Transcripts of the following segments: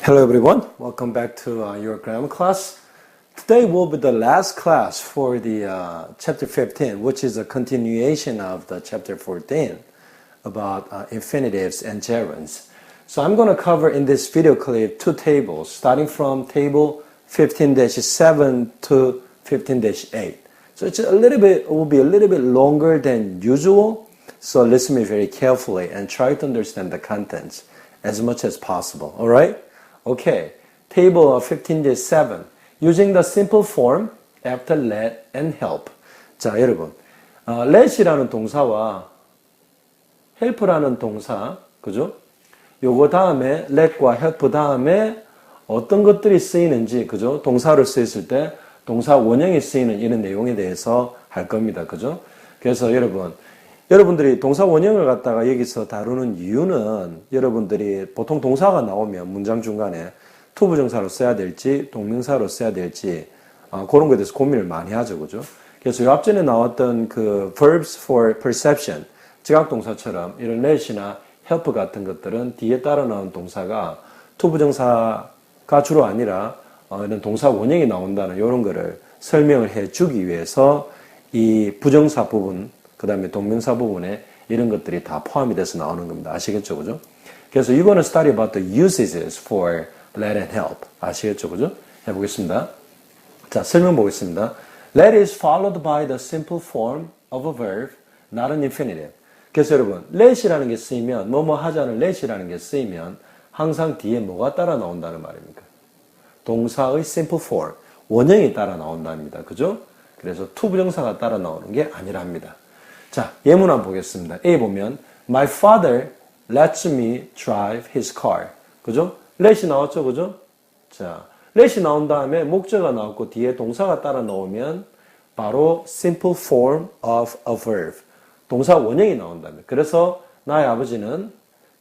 Hello everyone, welcome back to your grammar class. Today will be the last class for the chapter 15, which is a continuation of the chapter 14 about infinitives and gerunds. So I'm going to cover in this video clip two tables, starting from table 15-7 to 15-8. So it's it will be a little bit longer than usual. So listen to me very carefully and try to understand the contents as much as possible. All right? Okay. Table 15-7. Using the simple form after let and help. 자, 여러분. let이라는 동사와 help라는 동사, 그죠? 요거 다음에 let과 help 다음에 어떤 것들이 쓰이는지, 그죠? 동사를 쓰였을 때 동사 원형이 쓰이는 이런 내용에 대해서 할 겁니다. 그죠? 그래서 여러분들이 동사 원형을 갖다가 여기서 다루는 이유는 여러분들이 보통 동사가 나오면 문장 중간에 투부정사로 써야 될지 동명사로 써야 될지 그런 거에 대해서 고민을 많이 하죠. 그죠? 그래서 요 앞전에 나왔던 그 verbs for perception, 지각동사처럼 이런 let이나 help 같은 것들은 뒤에 따라 나온 동사가 투부정사가 주로 아니라 이런 동사 원형이 나온다는 이런 거를 설명을 해주기 위해서 이 부정사 부분, 그 다음에 동명사 부분에 이런 것들이 다 포함이 돼서 나오는 겁니다. 아시겠죠? 그죠? 그래서 you're going to study about the usages for let and help. 아시겠죠? 그죠? 해보겠습니다. 자, 설명 보겠습니다. Let is followed by the simple form of a verb, not an infinitive. 그래서 여러분, let이라는 게 쓰이면, 뭐뭐 하자는 let이라는 게 쓰이면 항상 뒤에 뭐가 따라 나온다는 말입니까? 동사의 simple form, 원형이 따라 나온답니다. 그죠? 그래서 투부정사가 따라 나오는 게 아니랍니다. 자, 예문 한번 보겠습니다. A 보면 My father lets me drive his car. 그죠? let이 나왔죠, 그죠? 자, let이 나온 다음에 목적어가 나왔고 뒤에 동사가 따라 나오면 바로 simple form of a verb, 동사 원형이 나온답니다. 그래서 나의 아버지는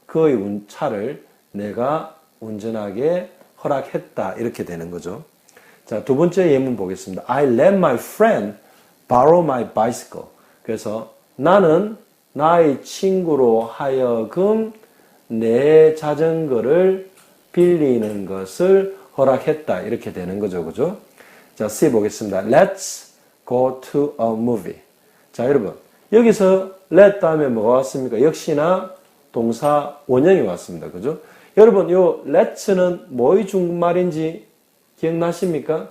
그의 차를 내가 운전하게 허락했다, 이렇게 되는 거죠. 자, 두 번째 예문 보겠습니다. I let my friend borrow my bicycle. 그래서 나는 나의 친구로 하여금 내 자전거를 빌리는 것을 허락했다, 이렇게 되는 거죠. 그죠? 자, C 보겠습니다. Let's go to a movie. 자, 여러분. 여기서 let 다음에 뭐가 왔습니까? 역시나 동사 원형이 왔습니다. 그죠? 여러분, 요 let'는 뭐의 중말인지 기억나십니까?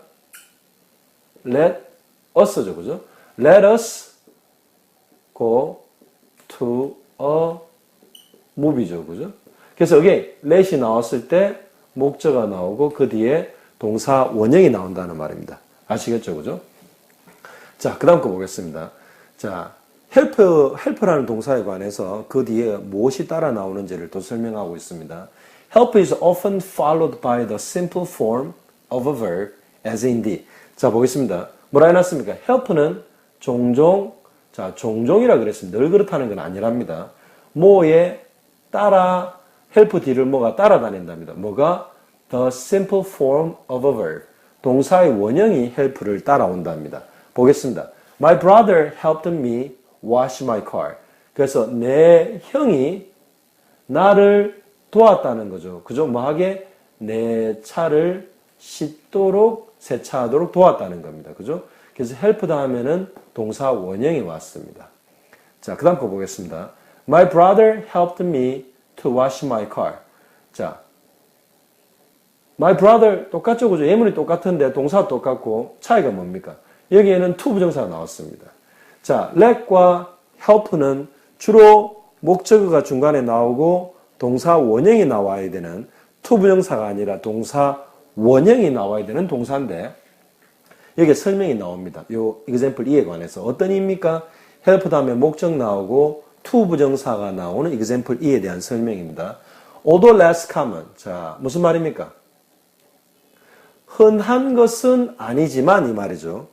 Let us죠. 그죠? Let us go to a movie죠. 그죠? 그래서 여기 let이 나왔을 때 목적어가 나오고 그 뒤에 동사 원형이 나온다는 말입니다. 아시겠죠? 그죠? 자, 그 다음 거 보겠습니다. 자, help라는 동사에 관해서 그 뒤에 무엇이 따라 나오는지를 또 설명하고 있습니다. Help is often followed by the simple form of a verb as in D. 자, 보겠습니다. 뭐라 해놨습니까? help는 종종이라 그랬습니다. 늘 그렇다는 건 아니랍니다. 뭐에 따라 help 뒤를 뭐가 따라다닌답니다. 뭐가? The simple form of a verb. 동사의 원형이 help를 따라온답니다. 보겠습니다. My brother helped me wash my car. 그래서 내 형이 나를 도왔다는 거죠. 그죠? 뭐하게? 내 차를 씻도록, 세차하도록 도왔다는 겁니다. 그죠? 그래서 help 다음에는 동사 원형이 왔습니다. 자, 그 다음 거 보겠습니다. My brother helped me to wash my car. 자, my brother 똑같죠? 그죠? 예문이 똑같은데 동사 똑같고 차이가 뭡니까? 여기에는 투부정사가 나왔습니다. 자, let과 help는 주로 목적어가 중간에 나오고 동사 원형이 나와야 되는 투부정사가 아니라 동사 원형이 나와야 되는 동사인데 여기에 설명이 나옵니다. 요 example 2에 관해서 어떤 의미입니까? help 다음에 목적 나오고 투부정사가 나오는 example 2에 대한 설명입니다. Although less common. 자, 무슨 말입니까? 흔한 것은 아니지만 이 말이죠.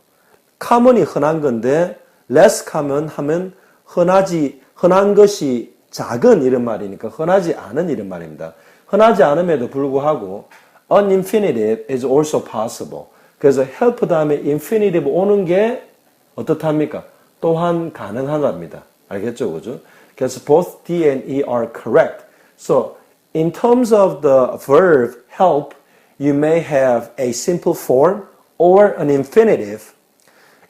common이 흔한 건데 less common 하면 흔한 것이 작은 이런 말이니까 흔하지 않은 이런 말입니다. 흔하지 않음에도 불구하고 an infinitive is also possible. 그래서 help 다음에 infinitive 오는 게 어떻답니까? 또한 가능하답니다. 알겠죠? 그죠? 그래서 both D and E are correct. So in terms of the verb help, you may have a simple form or an infinitive.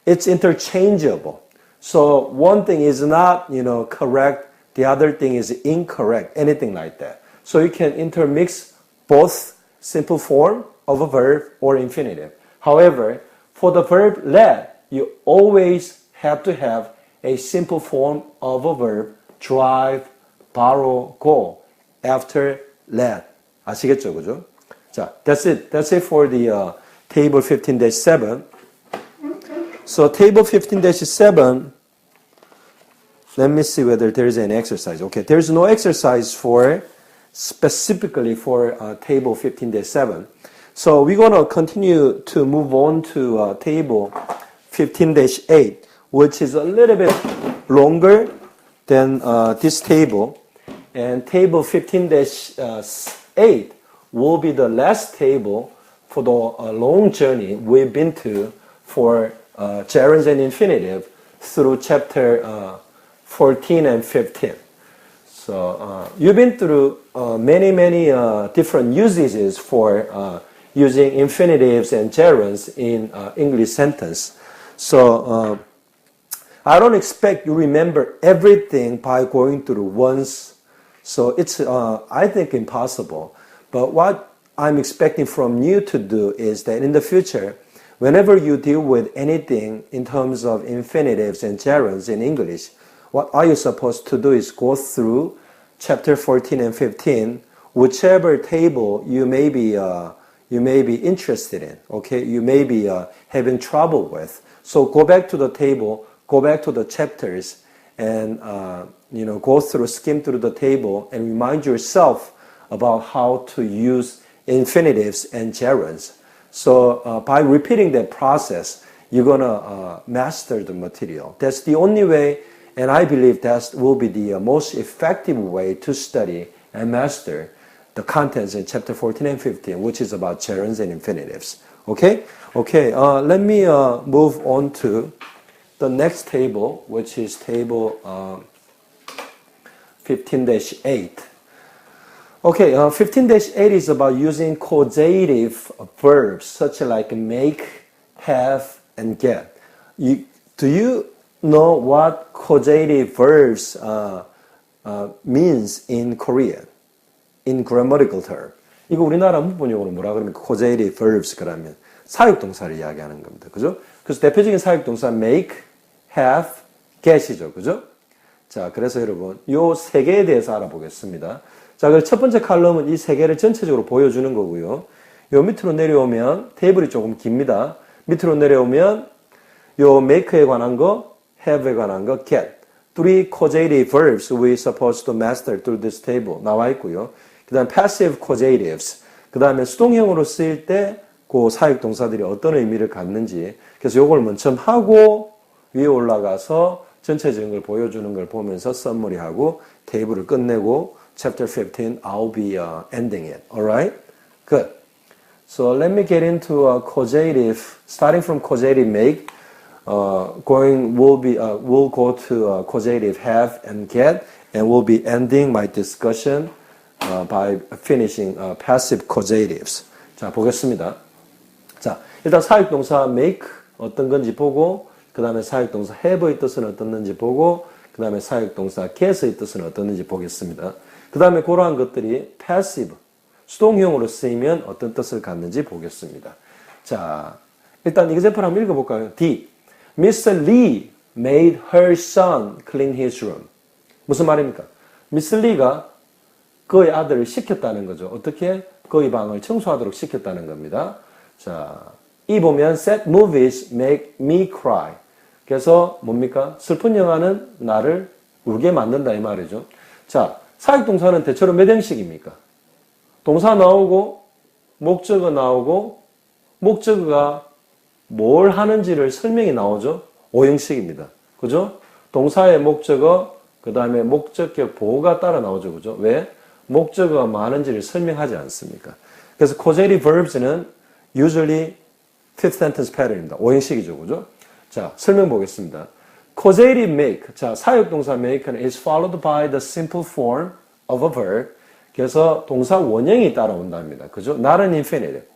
It's interchangeable. So one thing is not, correct, the other thing is incorrect, anything like that. So you can intermix both simple form of a verb or infinitive. However, for the verb let, you always have to have a simple form of a verb, drive, borrow, go, after let. 아시겠죠, 그죠? 자, that's it. That's it for the table 15-7. So table 15-7, let me see whether there is an exercise. Okay, there's no exercise specifically for table 15-7. So we're going to continue to move on to table 15-8, which is a little bit longer than this table. And table 15-8 will be the last table for the long journey we've been to for gerunds and infinitive through chapter 14 and 15. So you've been through many different usages for using infinitives and gerunds in English sentence. So I don't expect you remember everything by going through once. So it's, I think, impossible. But what I'm expecting from you to do is that in the future, whenever you deal with anything in terms of infinitives and gerunds in English, what are you supposed to do is go through chapter 14 and 15, whichever table you may be interested in, okay? You may be having trouble with. So go back to the table, go back to the chapters, and skim through the table and remind yourself about how to use infinitives and gerunds. So by repeating that process, you're gonna master the material. That's the only way, and I believe that will be the most effective way to study and master the contents in chapter 14 and 15, which is about gerunds and infinitives. Okay? Okay, let me move on to the next table, which is table 15-8. Okay, 15-8 is about using causative verbs such like make, have, and get. Do you know what causative verbs means in Korean? In grammatical term. 이거 우리나라 문법용어로 뭐라 그러면 causative verbs 그러면 사역동사를 이야기하는 겁니다. 그죠? 그래서 대표적인 사역동사 make, have, get이죠. 그죠? 자, 그래서 여러분 요 세 개에 대해서 알아보겠습니다. 자, 그래서 첫 번째 칼럼은 이 세 개를 전체적으로 보여주는 거고요. 요 밑으로 내려오면 테이블이 조금 깁니다. 밑으로 내려오면 요 make에 관한 거, have에 관한 거, get. Three causative verbs we supposed to master through this table 나와 있고요. 그 다음 passive causatives. 그 다음에 수동형으로 쓰일 때 그 사역동사들이 어떤 의미를 갖는지. 그래서 요걸 먼저 하고 위에 올라가서 전체적인 걸 보여주는 걸 보면서 서머리하고 테이블을 끝내고 chapter 15 I'll be ending it. Alright? Good. So let me get into causative, starting from causative make. We'll go to causative have and get, and we'll be ending my discussion by finishing passive causatives. 자, 보겠습니다. 자, 일단 사역동사 make 어떤 건지 보고, 그 다음에 사역동사 have의 뜻은 어떻는지 보고, 그 다음에 사역동사 get의 뜻은 어떻는지 보겠습니다. 그 다음에 그러한 것들이 passive, 수동형으로 쓰이면 어떤 뜻을 갖는지 보겠습니다. 자, 일단 example 한번 읽어볼까요? D. Mr. Lee made her son clean his room. 무슨 말입니까? 미스 리가 그의 아들을 시켰다는 거죠. 어떻게? 그의 방을 청소하도록 시켰다는 겁니다. 자, 이 보면 sad movies make me cry. 그래서 뭡니까? 슬픈 영화는 나를 울게 만든다 이 말이죠. 자, 사역동사는 대체로 몇 형식입니까? 동사 나오고 목적어 나오고 목적어가 뭘 하는지를 설명이 나오죠. 5형식입니다. 그죠? 동사의 목적어, 그 다음에 목적격 보호가 따라 나오죠. 그죠? 왜? 목적어가 뭐 하는지를 설명하지 않습니까? 그래서 causative verbs는 usually fifth sentence pattern입니다. 5형식이죠. 그죠? 자, 설명 보겠습니다. causative make. 자, 사역동사 make는 is followed by the simple form of a verb. 그래서 동사 원형이 따라온답니다. 그죠? not an infinitive.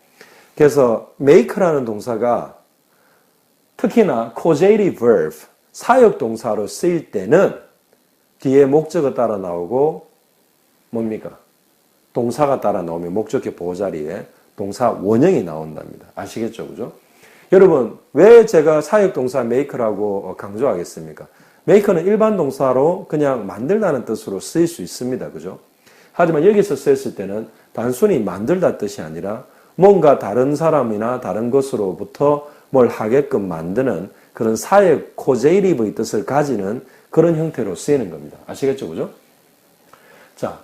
그래서 make라는 동사가 특히나 causative verb, 사역 동사로 쓰일 때는 뒤에 목적어 따라 나오고 뭡니까? 동사가 따라 나오면 목적격 보호자리에 동사 원형이 나온답니다. 아시겠죠? 그죠? 여러분, 왜 제가 사역 동사 make라고 강조하겠습니까? make는 일반 동사로 그냥 만들다는 뜻으로 쓰일 수 있습니다. 그죠? 하지만 여기서 쓰였을 때는 단순히 만들다 뜻이 아니라 뭔가 다른 사람이나 다른 것으로부터 뭘 하게끔 만드는 그런 사역 코제이티브의 뜻을 가지는 그런 형태로 쓰이는 겁니다. 아시겠죠? 그죠? 자,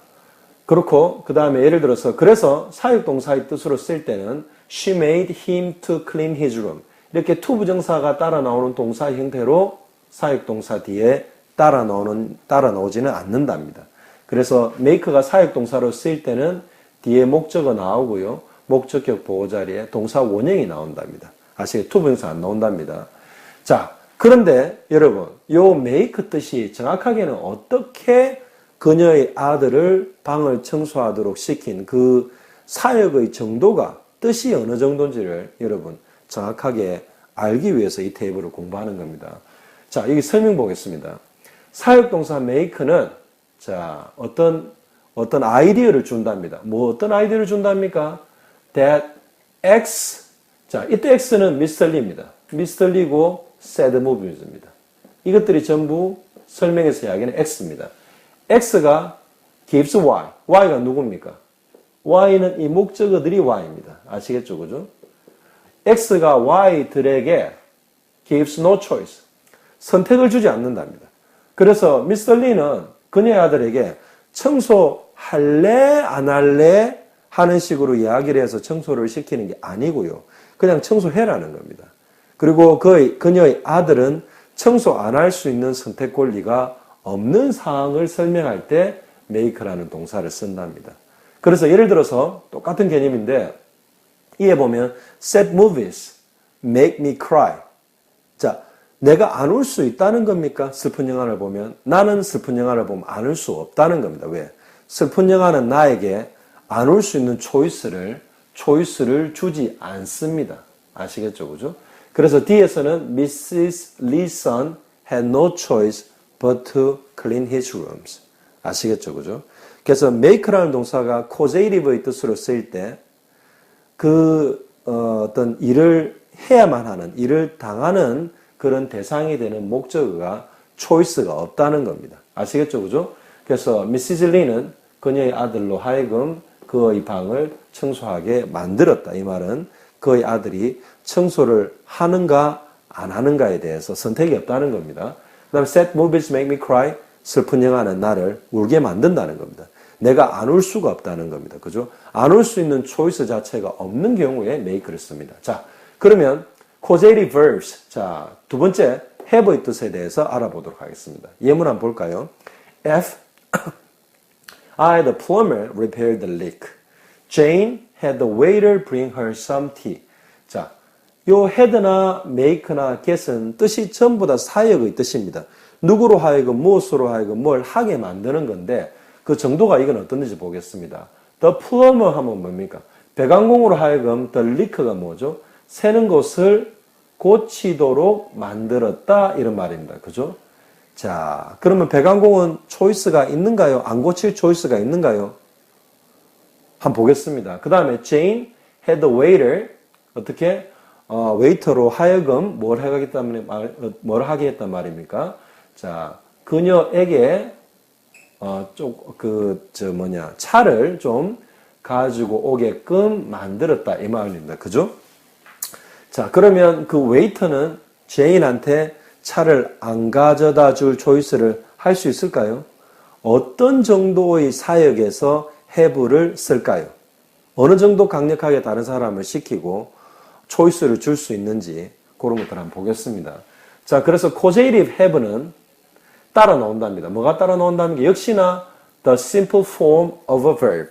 그렇고 그 다음에 예를 들어서 그래서 사역 동사의 뜻으로 쓸 때는 She made him to clean his room. 이렇게 to 부정사가 따라 나오는 동사 형태로 사역 동사 뒤에 따라 나오지는 않는답니다. 그래서 make가 사역 동사로 쓰일 때는 뒤에 목적어 나오고요. 목적격 보호 자리에 동사 원형이 나온답니다. 아시겠죠? to 부정사 안 나온답니다. 자, 그런데 여러분, 요 make 뜻이 정확하게는 어떻게 그녀의 아들을 방을 청소하도록 시킨 그 사역의 정도가 뜻이 어느 정도인지를 여러분 정확하게 알기 위해서 이 테이블을 공부하는 겁니다. 자, 여기 설명 보겠습니다. 사역동사 make는 자, 어떤 아이디어를 준답니다. 어떤 아이디어를 준답니까? That X, 자, 이때 X는 Mr. Lee입니다. Mr. Lee고 sad movies입니다. 이것들이 전부 설명에서 이야기하는 X입니다. X가 gives Y. Y가 누굽니까? Y는 이 목적어들이 Y입니다. 아시겠죠? 그죠? X가 Y들에게 gives no choice. 선택을 주지 않는답니다. 그래서 Mr. Lee는 그녀의 아들에게 청소할래? 안 할래? 하는 식으로 이야기를 해서 청소를 시키는 게 아니고요. 그냥 청소해라는 겁니다. 그리고 그녀의 아들은 청소 안 할 수 있는 선택 권리가 없는 상황을 설명할 때 make라는 동사를 쓴답니다. 그래서 예를 들어서 똑같은 개념인데 이에 보면 sad movies make me cry. 자, 내가 안 울 수 있다는 겁니까? 슬픈 영화를 보면. 나는 슬픈 영화를 보면 안 울 수 없다는 겁니다. 왜? 슬픈 영화는 나에게 안 울 수 있는 초이스를 주지 않습니다. 아시겠죠? 그죠? 그래서 뒤에서는 Mrs. Lee's son had no choice but to clean his rooms. 아시겠죠? 그죠? 그래서 make라는 동사가 causative의 뜻으로 쓰일 때 어떤 일을 해야만 하는, 일을 당하는 그런 대상이 되는 목적어가 choice가 없다는 겁니다. 아시겠죠? 그죠? 그래서 Mrs. Lee는 그녀의 아들로 하여금 그의 방을 청소하게 만들었다. 이 말은 그의 아들이 청소를 하는가 안 하는가에 대해서 선택이 없다는 겁니다. 그 다음에 sad movies make me cry. 슬픈 영화는 나를 울게 만든다는 겁니다. 내가 안 울 수가 없다는 겁니다. 그죠? 안 울 수 있는 초이스 자체가 없는 경우에 make를 씁니다. 자, 그러면 causative verbs. 자, 두 번째 have의 뜻에 대해서 알아보도록 하겠습니다. 예문 한번 볼까요? F. I, the plumber, repaired the leak. Jane had the waiter bring her some tea. 자, 요 had나 make나 get은 뜻이 전부 다 사역의 뜻입니다. 누구로 하여금 무엇으로 하여금 뭘 하게 만드는 건데 그 정도가 이건 어떤지 보겠습니다. The plumber 하면 뭡니까? 배관공으로 하여금 the leak가 뭐죠? 새는 것을 고치도록 만들었다 이런 말입니다. 그죠? 자, 그러면 배관공은 초이스가 있는가요? 안 고칠 초이스가 있는가요? 한번 보겠습니다. 그 다음에 Jane had the waiter 어떻게? 웨이터로 하여금 뭘 하게 했단 말입니까? 자, 그녀에게 차를 좀 가지고 오게끔 만들었다 이 말입니다. 그죠? 자, 그러면 그 웨이터는 제인한테 차를 안 가져다 줄 초이스를 할 수 있을까요? 어떤 정도의 사역에서 have를 쓸까요? 어느 정도 강력하게 다른 사람을 시키고 초이스를 줄 수 있는지 그런 것들 한번 보겠습니다. 자, 그래서 causative have는 따라 나온답니다. 뭐가 따라 나온다는 게 역시나 the simple form of a verb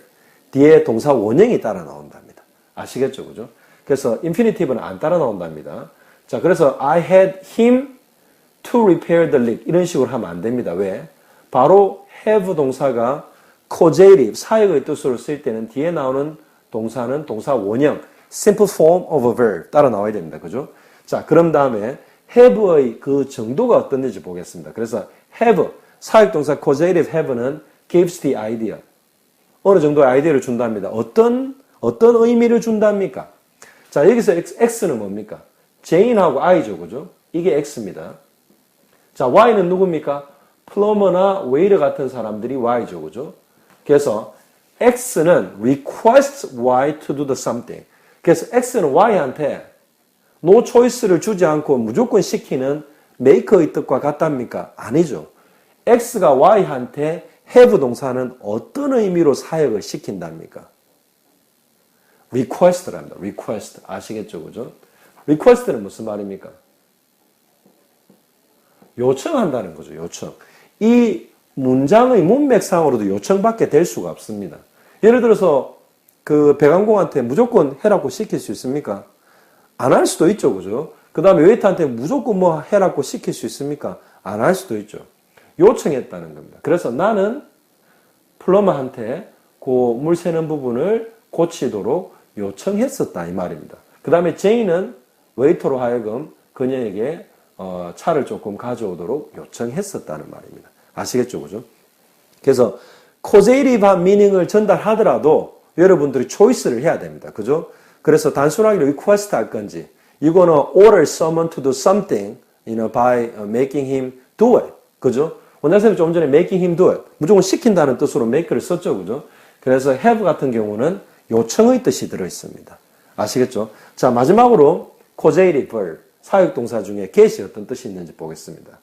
뒤에 동사 원형이 따라 나온답니다. 아시겠죠? 그죠? 그래서 infinitive는 안 따라 나온답니다. 자, 그래서 I had him to repair the leak 이런 식으로 하면 안 됩니다. 왜? 바로 have 동사가 causative, 사역의 뜻으로 쓸 때는 뒤에 나오는 동사는 동사 원형, simple form of a verb 따라 나와야 됩니다. 그죠? 자, 그럼 다음에 have의 그 정도가 어떤지 보겠습니다. 그래서 have, 사역 동사 causative have는 gives the idea. 어느 정도의 아이디어를 준답니다. 어떤 의미를 준답니까? 자, 여기서 X는 뭡니까? Jane하고 I죠, 그죠? 이게 X입니다. 자, Y는 누굽니까? 플러머나 웨이터 같은 사람들이 Y죠, 그죠? 그래서 X는 requests Y to do the something. 그래서 X는 Y한테 no choice를 주지 않고 무조건 시키는 make의 뜻과 같답니까? 아니죠. X가 Y한테 have 동사는 어떤 의미로 사역을 시킨답니까? request랍니다. request. 아시겠죠? 그죠? request는 무슨 말입니까? 요청한다는 거죠. 요청. 이 문장의 문맥상으로도 요청밖에 될 수가 없습니다. 예를 들어서 그 백항공한테 무조건 해라고 시킬 수 있습니까? 안 할 수도 있죠. 그죠? 그 다음에 웨이터한테 무조건 뭐 해라고 시킬 수 있습니까? 안 할 수도 있죠. 요청했다는 겁니다. 그래서 나는 플러머한테 그 물 새는 부분을 고치도록 요청했었다 이 말입니다. 그 다음에 제이는 웨이터로 하여금 그녀에게 차를 조금 가져오도록 요청했었다는 말입니다. 아시겠죠? 그죠? 그래서 causative meaning을 전달하더라도 여러분들이 초이스를 해야 됩니다. 그죠? 그래서 단순하게 request 할 건지 you're gonna order someone to do something by making him do it. 그죠? 원장쌤이 좀 전에 making him do it. 무조건 시킨다는 뜻으로 make를 썼죠. 그죠? 그래서 have 같은 경우는 요청의 뜻이 들어있습니다. 아시겠죠? 자, 마지막으로 causative verb, 사역동사 중에 get이 어떤 뜻이 있는지 보겠습니다.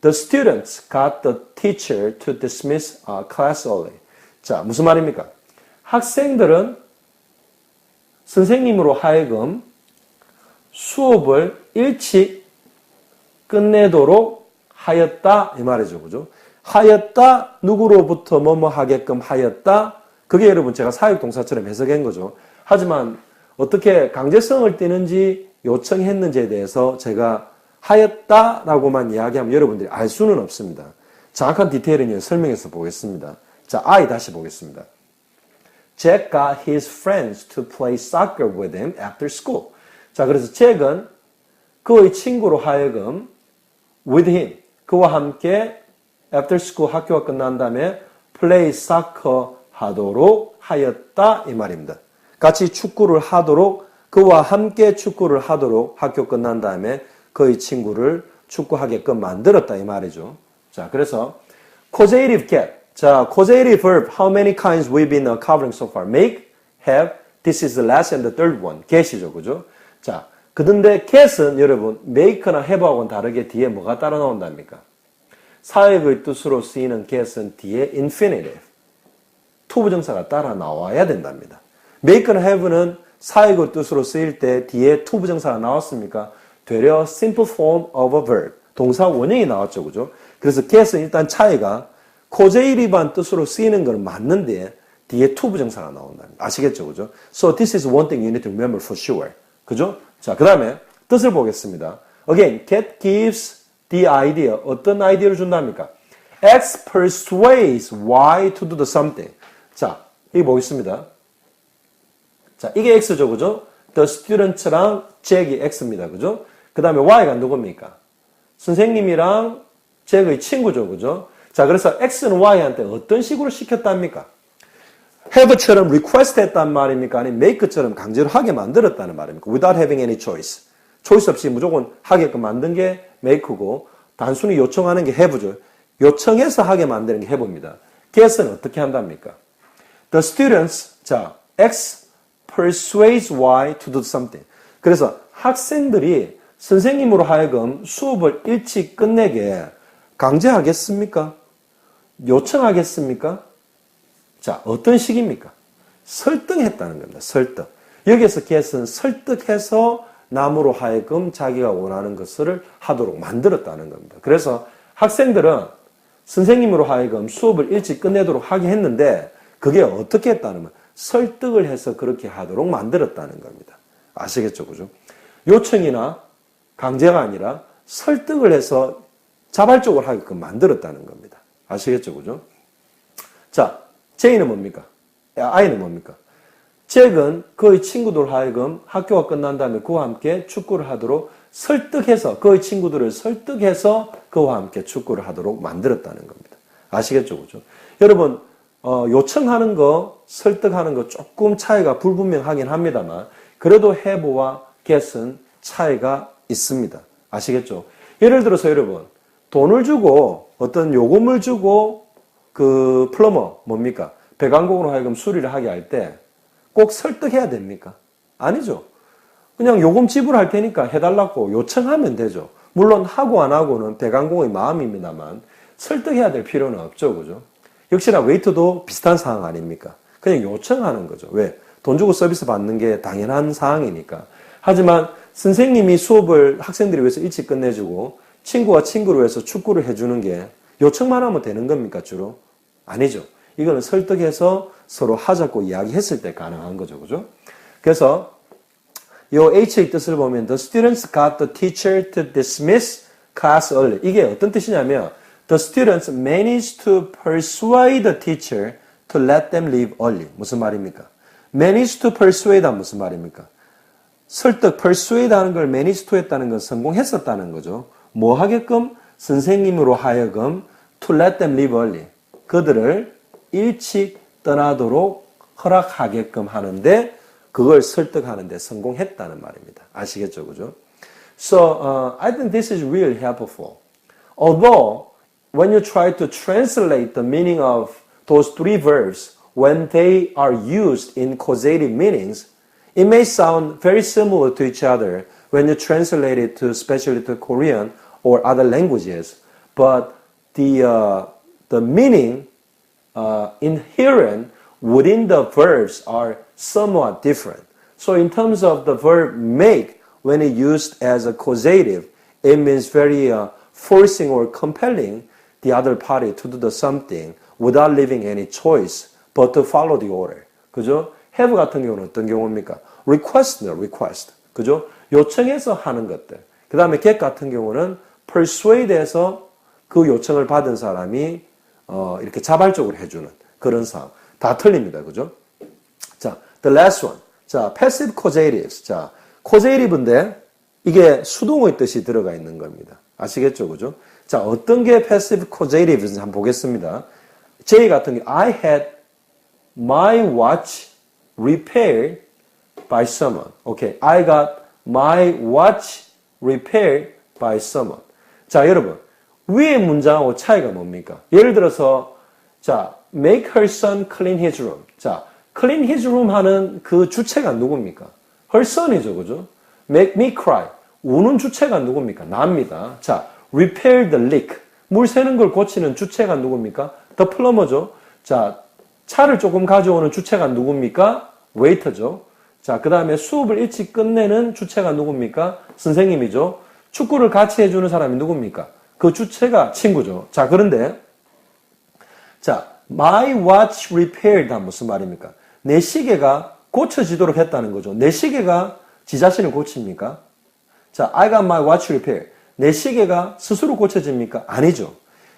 The students got the teacher to dismiss class early. 자, 무슨 말입니까? 학생들은 선생님으로 하여금 수업을 일찍 끝내도록 하였다 이 말이죠. 그죠? 하였다, 누구로부터 뭐뭐 하게끔 하였다. 그게 여러분 제가 사역동사처럼 해석한 거죠. 하지만 어떻게 강제성을 띠는지 요청했는지에 대해서 제가 하였다라고만 이야기하면 여러분들이 알 수는 없습니다. 정확한 디테일은 설명해서 보겠습니다. 자, I 다시 보겠습니다. Jack got his friends to play soccer with him after school. 자, 그래서 잭은 그의 친구로 하여금 with him, 그와 함께 after school 학교가 끝난 다음에 play soccer 하도록 하였다 이 말입니다. 같이 축구를 하도록, 그와 함께 축구를 하도록 학교 끝난 다음에 그의 친구를 축구하게끔 만들었다 이 말이죠. 자, 그래서 causative get. 자, causative verb, how many kinds we've been covering so far? make, have, this is the last and the third one. get이죠, 그죠? 자, 그런데 get은 여러분 make나 have하고는 다르게 뒤에 뭐가 따라 나온답니까? 사역의 뜻으로 쓰이는 get은 뒤에 infinitive, 투부정사가 따라 나와야 된답니다. make나 have는 사역의 뜻으로 쓰일 때 뒤에 투부정사가 나왔습니까? 되려 simple form of a verb, 동사 원형이 나왔죠, 그죠? 그래서 get은 일단 차이가 causative한 뜻으로 쓰이는 건 맞는데 뒤에 투부정사가 나온답니다. 아시겠죠, 그죠? So this is one thing you need to remember for sure. 그죠? 자, 그 다음에 뜻을 보겠습니다. Again, get gives the idea. 어떤 아이디어를 준답니까? X persuades Y to do the something. 자, 여기 보겠습니다. 자, 이게 X죠, 그죠? The students랑 Jack이 X입니다, 그죠? 그 다음에 Y가 누굽니까? 선생님이랑 Jack의 친구죠, 그죠? 자, 그래서 X는 Y한테 어떤 식으로 시켰답니까? have처럼 request 했단 말입니까? 아니면 make처럼 강제로 하게 만들었다는 말입니까? without having any choice. 초이스 없이 무조건 하게끔 만든 게 make고, 단순히 요청하는 게 have죠. 요청해서 하게 만드는 게 have입니다. get은 어떻게 한답니까? The students, 자, X persuades Y to do something. 그래서 학생들이 선생님으로 하여금 수업을 일찍 끝내게 강제하겠습니까? 요청하겠습니까? 자, 어떤 식입니까? 설득했다는 겁니다. 설득. 여기에서 get은 설득해서 남으로 하여금 자기가 원하는 것을 하도록 만들었다는 겁니다. 그래서 학생들은 선생님으로 하여금 수업을 일찍 끝내도록 하게 했는데 그게 어떻게 했다는 말? 설득을 해서 그렇게 하도록 만들었다는 겁니다. 아시겠죠? 그죠? 요청이나 강제가 아니라 설득을 해서 자발적으로 하게끔 만들었다는 겁니다. 아시겠죠? 그죠? 자, J는 뭡니까? I는 뭡니까? 잭은 그의 친구들 하여금 학교가 끝난 다음에 그와 함께 축구를 하도록 설득해서, 그의 친구들을 설득해서 그와 함께 축구를 하도록 만들었다는 겁니다. 아시겠죠? 그죠? 여러분, 요청하는 거, 설득하는 거 조금 차이가 불분명하긴 합니다만, 그래도 have와 get은 차이가 있습니다. 아시겠죠? 예를 들어서 여러분, 돈을 주고, 어떤 요금을 주고, 그 플러머, 뭡니까? 배관공으로 하여금 수리를 하게 할 때, 꼭 설득해야 됩니까? 아니죠. 그냥 요금 지불할 테니까 해달라고 요청하면 되죠. 물론 하고 안 하고는 배관공의 마음입니다만 설득해야 될 필요는 없죠. 그죠? 역시나 웨이터도 비슷한 상황 아닙니까? 그냥 요청하는 거죠. 왜? 돈 주고 서비스 받는 게 당연한 상황이니까. 하지만 선생님이 수업을 학생들을 위해서 일찍 끝내주고 친구와 친구를 위해서 축구를 해주는 게 요청만 하면 되는 겁니까? 주로? 아니죠. 이거는 설득해서 서로 하자고 이야기했을 때 가능한 거죠. 그죠? 그래서 이 H의 뜻을 보면 The students got the teacher to dismiss class early. 이게 어떤 뜻이냐면 The students managed to persuade the teacher to let them leave early. 무슨 말입니까? managed to persuade 하면 무슨 말입니까? 설득, persuade 하는 걸 manage to 했다는 건 성공했었다는 거죠. 뭐 하게끔? 선생님으로 하여금 to let them leave early. 그들을 일찍 떠나도록 허락하게끔 하는데 그걸 설득하는데 성공했다는 말입니다. 아시겠죠? 그죠? So, I think this is really helpful. Although, when you try to translate the meaning of those three verbs, when they are used in causative meanings, it may sound very similar to each other when you translate it to, especially to Korean or other languages. But the meaning inherent within the verbs are somewhat different. So in terms of the verb make, when it used as a causative, it means very forcing or compelling the other party to do the something without leaving any choice but to follow the order. 그죠? have 같은 경우는 어떤 경우입니까? request. 그죠? 요청해서 하는 것들. 그 다음에 get 같은 경우는 persuade에서 그 요청을 받은 사람이 이렇게 자발적으로 해주는 그런 상황. 다 틀립니다. 그죠? 자, the last one. 자, passive causatives. 자, causative인데 이게 수동의 뜻이 들어가 있는 겁니다. 아시겠죠? 그죠? 자, 어떤 게 passive causative인지 한번 보겠습니다. J 같은 경우, I had my watch repaired by someone. Okay, I got my watch repaired by someone. 자, 여러분. 위의 문장하고 차이가 뭡니까? 예를 들어서, 자, make her son clean his room. 자, clean his room 하는 그 주체가 누굽니까? her son이죠, 그죠? make me cry. 우는 주체가 누굽니까? 나입니다. 자, repair the leak. 물 새는 걸 고치는 주체가 누굽니까? the plumber죠. 자, 차를 조금 가져오는 주체가 누굽니까? waiter죠. 자, 그 다음에 수업을 일찍 끝내는 주체가 누굽니까? 선생님이죠. 축구를 같이 해주는 사람이 누굽니까? 그 주체가 친구죠. 자, 그런데, 자, my watch repaired 하면 무슨 말입니까? 내 시계가 고쳐지도록 했다는 거죠. 내 시계가 지 자신을 고칩니까? 자, I got my watch repaired. 내 시계가 스스로 고쳐집니까? 아니죠.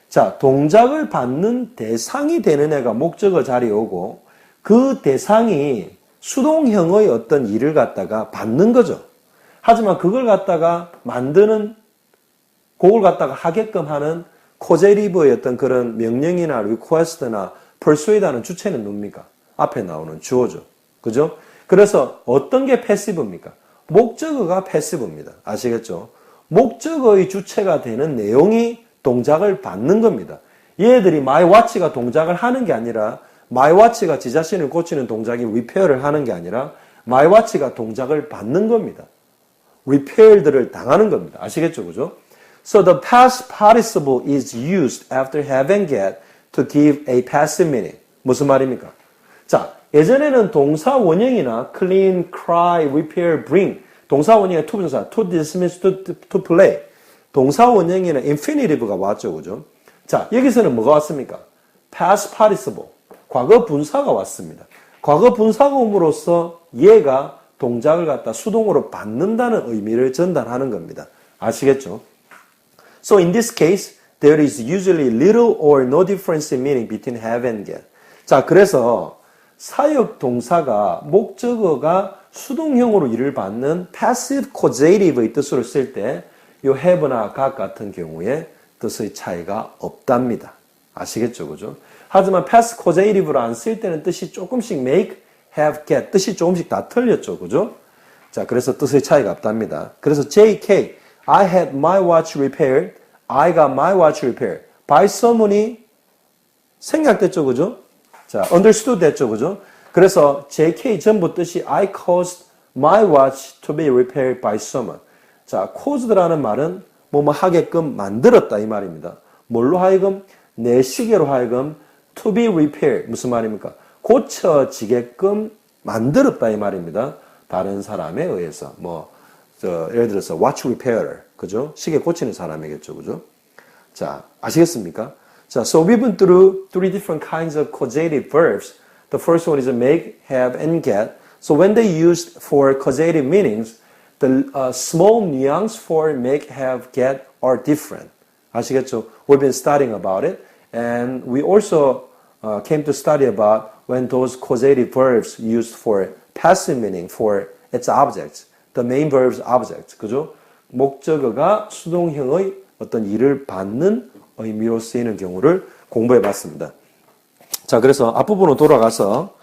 자, 동작을 받는 대상이 되는 애가 목적어 자리에 오고 그 대상이 수동형의 어떤 일을 갖다가 받는 거죠. 하지만 그걸 갖다가 만드는, 그걸 갖다가 하게끔 하는 코제리브의 어떤 그런 명령이나 request나 persuade 하는 주체는 누굽니까? 앞에 나오는 주어죠. 그죠? 그래서 어떤 게 패시브입니까? 목적어가 패시브입니다. 아시겠죠? 목적어의 주체가 되는 내용이 동작을 받는 겁니다. 얘들이 my watch가 동작을 하는 게 아니라 my watch가 지 자신을 고치는 동작이 repair를 하는 게 아니라 my watch가 동작을 받는 겁니다. repair들을 당하는 겁니다. 아시겠죠? 그죠? So the past participle is used after having get to give a passive meaning. 무슨 말입니까? 자, 예전에는 동사 원형이나 clean, cry, repair, bring 동사 원형의 to 부정사, to dismiss, to play 동사 원형에는 infinitive가 왔죠. 그죠? 자, 여기서는 뭐가 왔습니까? past participle 과거 분사가 왔습니다. 과거 분사가 옴으로써 얘가 동작을 갖다 수동으로 받는다는 의미를 전달하는 겁니다. 아시겠죠? So in this case, there is usually little or no difference in meaning between have and get. 자, 그래서 사역 동사가 목적어가 수동형으로 일을 받는 passive causative의 뜻으로 쓸 때 이 have나 got 같은 경우에 뜻의 차이가 없답니다. 아시겠죠? 그죠? 하지만 passive causative로 안 쓸 때는 뜻이 조금씩 make, have, get 뜻이 조금씩 다 틀렸죠. 그죠? 자, 그래서 뜻의 차이가 없답니다. 그래서 JK, I had my watch repaired, I got my watch repaired. by someone이 생략됐죠. 그죠? 자, understood 됐죠. 그죠? 그래서 JK 전부 뜻이 I caused my watch to be repaired by someone. 자, caused라는 말은 뭐뭐 하게끔 만들었다 이 말입니다. 뭘로 하여금? 내 시계로 하여금 to be repaired. 무슨 말입니까? 고쳐지게끔 만들었다 이 말입니다. 다른 사람에 의해서. 예를 들어서 watch repairer. 그죠? 시계 고치는 사람이겠죠. 그죠? 자, 아시겠습니까? 자, so we've been through three different kinds of causative verbs. The first one is make, have, and get. So when they used for causative meanings, the small nuance for make, have, get are different. 아시겠죠? We've been studying about it. And we also came to study about when those causative verbs used for passive meaning for its objects. The main verb's object. 그죠? 목적어가 수동형의 어떤 일을 받는 의미로 쓰이는 경우를 공부해 봤습니다. 자, 그래서 앞부분으로 돌아가서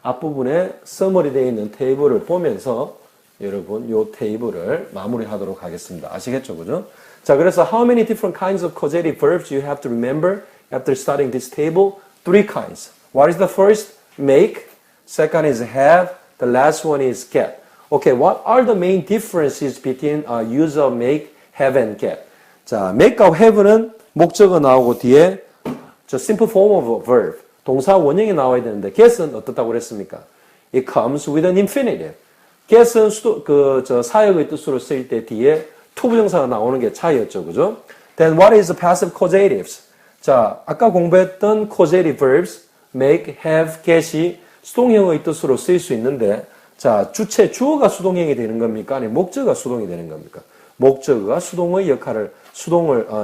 앞부분에 서머리 되어 있는 테이블을 보면서 여러분 이 테이블을 마무리하도록 하겠습니다. 아시겠죠? 그죠? 자, 그래서 how many different kinds of causative verbs you have to remember after studying this table? Three kinds. What is the first? Make. Second is have. The last one is get. Okay, what are the main differences between use of make, have, and get? 자, make과 have는 목적어 나오고 뒤에 저 simple form of a verb, 동사 원형이 나와야 되는데 get은 어떻다고 그랬습니까? It comes with an infinitive. get은 사역의 뜻으로 쓰일 때 뒤에 to 부정사가 나오는 게 차이였죠. 그죠? Then what is the passive causatives? 자, 아까 공부했던 causative verbs make, have, get이 수동형의 뜻으로 쓰일 수 있는데 자, 주어가 수동형이 되는 겁니까? 아니면 목적어가 수동이 되는 겁니까? 목적어가 수동의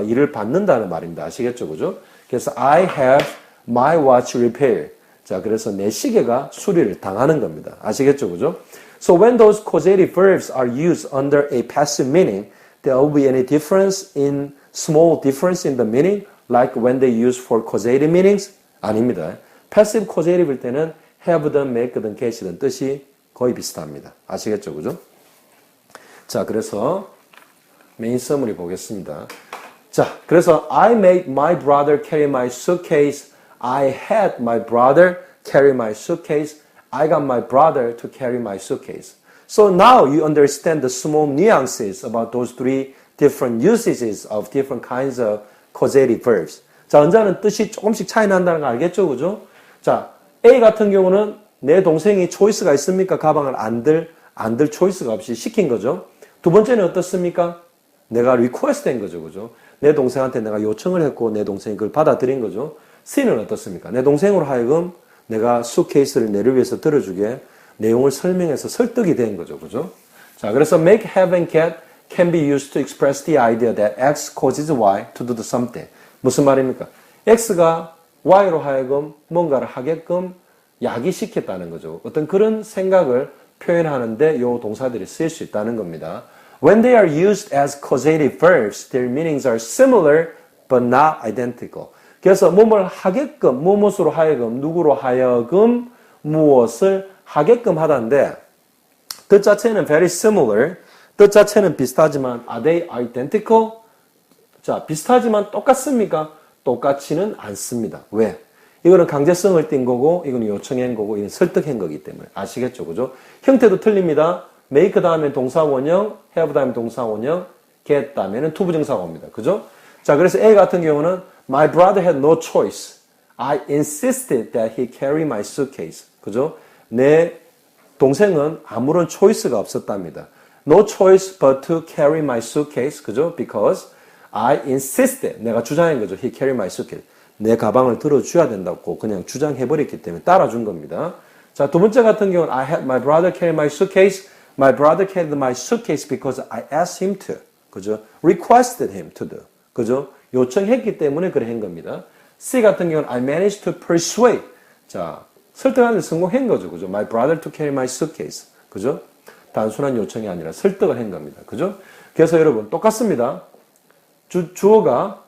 일을 받는다는 말입니다. 아시겠죠? 그죠? 그래서 I have my watch repaired. 자, 그래서 내 시계가 수리를 당하는 겁니다. 아시겠죠? 그죠? So when those causative verbs are used under a passive meaning, there will be any small difference in the meaning, like when they use for causative meanings? 아닙니다. passive causative일 때는 have든 make든 get이든 뜻이 거의 비슷합니다. 아시겠죠? 그죠? 자, 그래서 메인 서머리 보겠습니다. 자, 그래서 I made my brother carry my suitcase. I had my brother carry my suitcase. I got my brother to carry my suitcase. So now you understand the small nuances about those three different usages of different kinds of causative verbs. 자, 언제는 뜻이 조금씩 차이 난다는 거 알겠죠? 그죠? 자, A 같은 경우는 내 동생이 초이스가 있습니까? 가방을 안 들 초이스가 없이 시킨 거죠. 두 번째는 어떻습니까? 내가 리퀘스트 된 거죠. 그죠? 내 동생한테 내가 요청을 했고 내 동생이 그걸 받아들인 거죠. C는 어떻습니까? 내 동생으로 하여금 내가 수케이스를 내를 위해서 들어주게 내용을 설명해서 설득이 된 거죠. 그죠? 자, 그래서 make, have, and get can be used to express the idea that X causes Y to do something. 무슨 말입니까? X가 Y로 하여금 뭔가를 하게끔 야기시켰다는 거죠. 어떤 그런 생각을 표현하는데 이 동사들이 쓰일 수 있다는 겁니다. When they are used as causative verbs, their meanings are similar but not identical. 그래서 무엇을 하게끔, 무엇으로 하여금, 누구로 하여금 무엇을 하게끔 하다인데 뜻 자체는 very similar, 뜻 자체는 비슷하지만 are they identical? 자, 비슷하지만 똑같습니까? 똑같지는 않습니다. 왜? 이거는 강제성을 띈 거고 이거는 요청한 거고 이건 설득한 거기 때문에 아시겠죠? 그죠? 형태도 틀립니다. make 다음에 동사 원형, have 다음에 동사 원형, get 다음에는 to 부정사가 옵니다. 그죠? 자, 그래서 A 같은 경우는 My brother had no choice. I insisted that he carry my suitcase. 그죠? 내 동생은 아무런 초이스가 없었답니다. No choice but to carry my suitcase. 그죠? Because I insisted. 내가 주장한 거죠. He carry my suitcase. 내 가방을 들어줘야 된다고 그냥 주장해버렸기 때문에 따라준 겁니다. 자, 두 번째 같은 경우는 I had my brother carry my suitcase. My brother carried my suitcase because I asked him to. 그죠? Requested him to do. 그죠? 요청했기 때문에 그래 한 겁니다. C 같은 경우는 I managed to persuade. 자, 설득하는 데 성공한 거죠. 그죠? My brother to carry my suitcase. 그죠? 단순한 요청이 아니라 설득을 한 겁니다. 그죠? 그래서 여러분, 똑같습니다. 주어가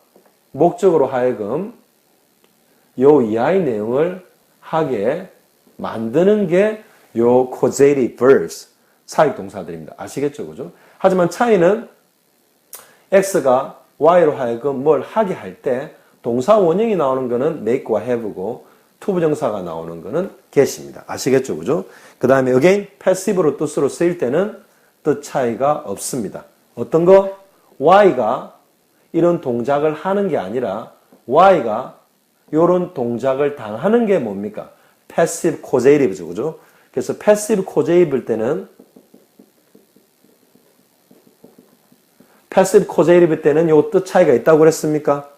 목적으로 하여금 요 이하의 내용을 하게 만드는 게 요 causative verbs, 사역 동사들입니다. 아시겠죠? 그죠? 하지만 차이는 X가 Y로 하여금 뭘 하게 할 때 동사 원형이 나오는 거는 make와 have고 투부정사가 나오는 거는 get입니다. 아시겠죠? 그죠? 그 다음에 again, passive로 뜻으로 쓰일 때는 뜻 차이가 없습니다. 어떤 거? Y가 이런 동작을 하는 게 아니라 Y가 이런 동작을 당하는 게 뭡니까? passive causative죠. 그죠? 그래서 passive causative 때는 요 뜻 차이가 있다고 그랬습니까?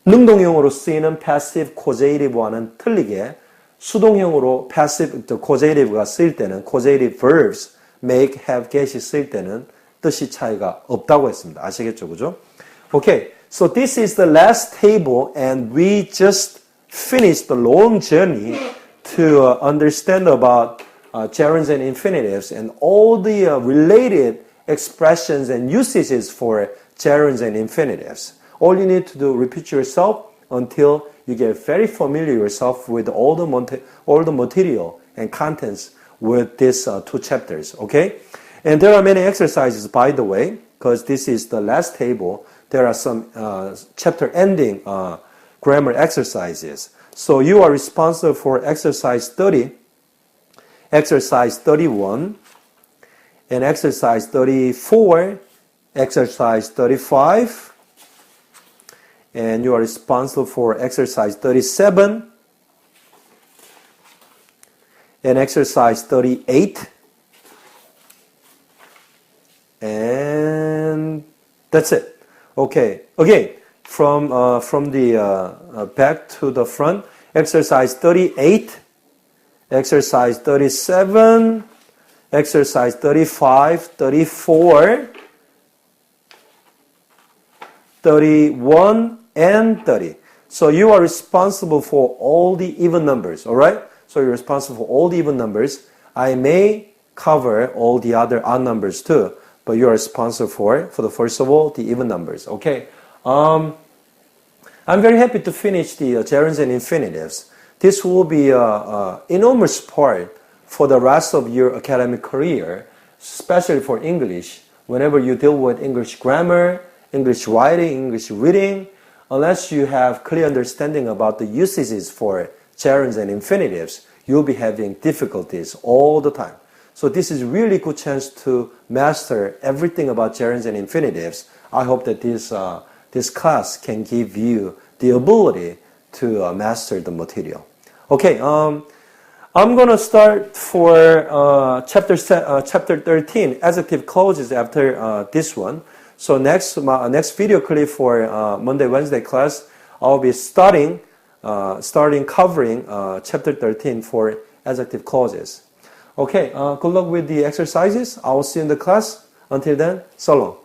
능동형으로 쓰이는 passive causative와는 틀리게 수동형으로 passive causative가 쓰일 때는 causative verbs make, have, get이 쓰일 때는 뜻이 차이가 없다고 했습니다. 아시겠죠? 그죠? Okay, so this is the last table and we just finished the long journey to understand about gerunds and infinitives and all the related expressions and usages for gerunds and infinitives. All you need to do, repeat yourself until you get very familiar yourself with all the material and contents with these two chapters, okay? And there are many exercises, by the way, because this is the last table. There are some chapter ending grammar exercises. So you are responsible for exercise 30, exercise 31, and exercise 34, exercise 35, and you are responsible for exercise 37, and exercise 38, and that's it. Okay, again, from the back to the front, exercise 38, exercise 37, exercise 35, 34, 31, and 30. So you are responsible for all the even numbers, alright? So you're responsible for all the even numbers. I may cover all the other odd numbers too, but you are responsible for the first of all, the even numbers, okay? I'm very happy to finish the gerunds and infinitives. This will be an enormous part for the rest of your academic career, especially for English. Whenever you deal with English grammar, English writing, English reading, unless you have clear understanding about the usages for gerunds and infinitives, you'll be having difficulties all the time. So this is really good chance to master everything about gerunds and infinitives. I hope that this class can give you the ability to master the material. Okay, I'm going to start for chapter 13, adjective clauses after this one. So next video clip for Monday, Wednesday class, I'll be starting covering chapter 13 for adjective clauses. Okay, good luck with the exercises. I will see you in the class. Until then, so long.